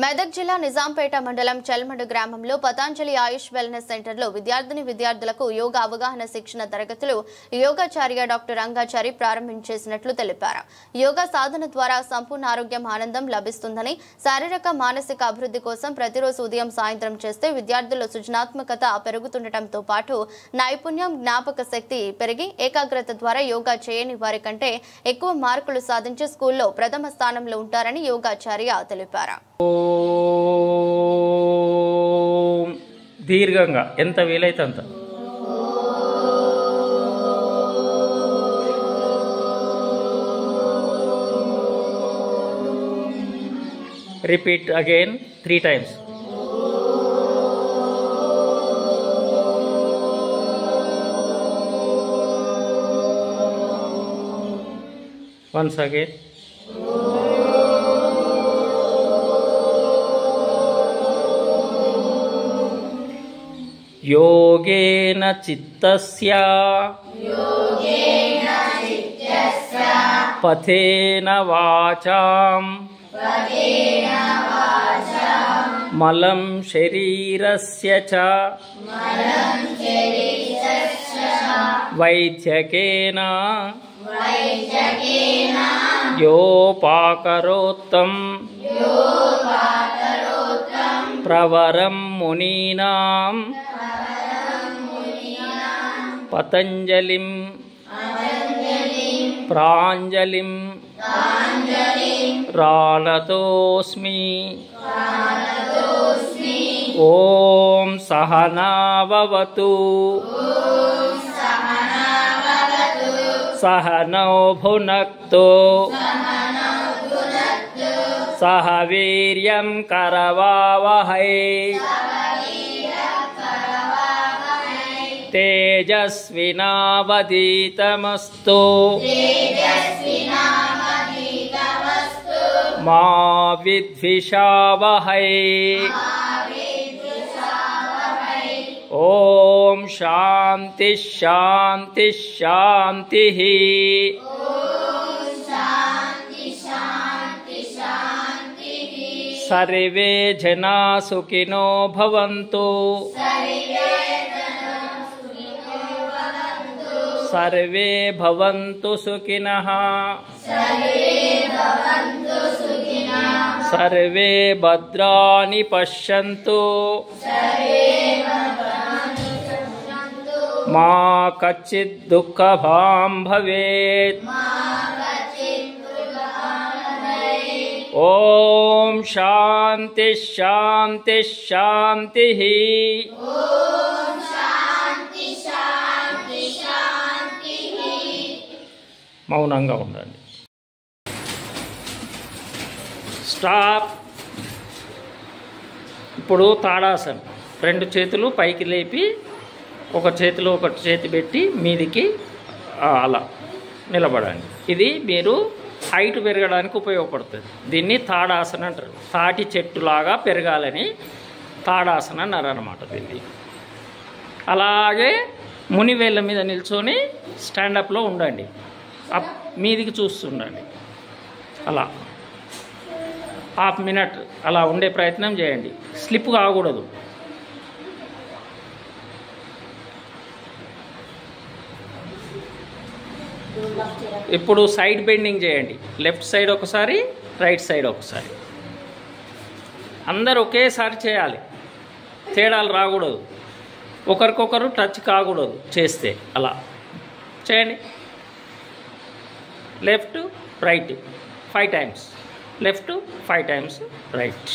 మెదక్ జిల్లా నిజాంపేట మండలం చల్మడు గ్రామంలో పతాంజలి ఆయుష్ వెల్నెస్ సెంటర్లో విద్యార్థులకు యోగా అవగాహన శిక్షణ తరగతులు యోగాచార్య డాక్టర్ రంగాచారి ప్రారంభించేసినట్లు తెలిపారు. యోగా సాధన ద్వారా సంపూర్ణ ఆరోగ్యం ఆనందం లభిస్తుందని, శారీరక మానసిక అభివృద్ధి కోసం ప్రతిరోజు ఉదయం సాయంత్రం చేస్తే విద్యార్థుల సృజనాత్మకత పెరుగుతుండటంతో పాటు నైపుణ్యం, జ్ఞాపక శక్తి పెరిగి ఏకాగ్రత ద్వారా యోగా చేయని వారి కంటే ఎక్కువ మార్కులు సాధించి స్కూల్లో ప్రథమ స్థానంలో ఉంటారని యోగాచార్య తెలిపారు. దీర్ఘంగా ఎంత వీలైతే అంత. Repeat again 3 times. Once again. योगेन चित्तस्य पथेन वाचां मलं शरीरस्य च वैद्यकेन योपाकरोत्तं प्रवरं मुनीनां पतंजलिं प्रांजलिं रालतोस्मि. ओम सहनाववतु सहनौ भुनक्तु सह वीर्यं करवावहै तेजस्विनावधीतमस्तु मा विद्विषावहै. ओम शांति शांति शांति. सर्वे जना सुखिनो भवन्तु. सर्वे भवन्तु सुखिनः. सर्वे भद्राणि पश्यन्तु. मा कच्चित् दुःखभां भवेत्. ओम शांति शांति शांति. మౌనంగా ఉండండి. స్టాప్. ఇప్పుడు తాడాసన్. 2 చేతులు పైకి లేపి ఒక చేతిలో ఒక చేతి పెట్టి మీదికి అలా నిలబడండి. ఇది మీరు హైట్ పెరగడానికి ఉపయోగపడుతుంది. దీన్ని తాడాసన అంటారు. తాటి చెట్టులాగా పెరగాలని తాడాసన అన్నారు అన్నమాట. దీన్ని అలాగే మునివేళ్ళ మీద నిల్చొని స్టాండప్లో ఉండండి. మీదికి చూస్తుండండి. అలా 1/2 minute అలా ఉండే ప్రయత్నం చేయండి. స్లిప్ కాకూడదు. ఇప్పుడు సైడ్ బెండింగ్ చేయండి. లెఫ్ట్ సైడ్ ఒకసారి, రైట్ సైడ్ ఒకసారి. అందరు ఒకేసారి చేయాలి. తేడాలు రాకూడదు. ఒకరికొకరు టచ్ కాకూడదు. చేస్తే అలా చేయండి. Left right 5 times. Left 5 times right.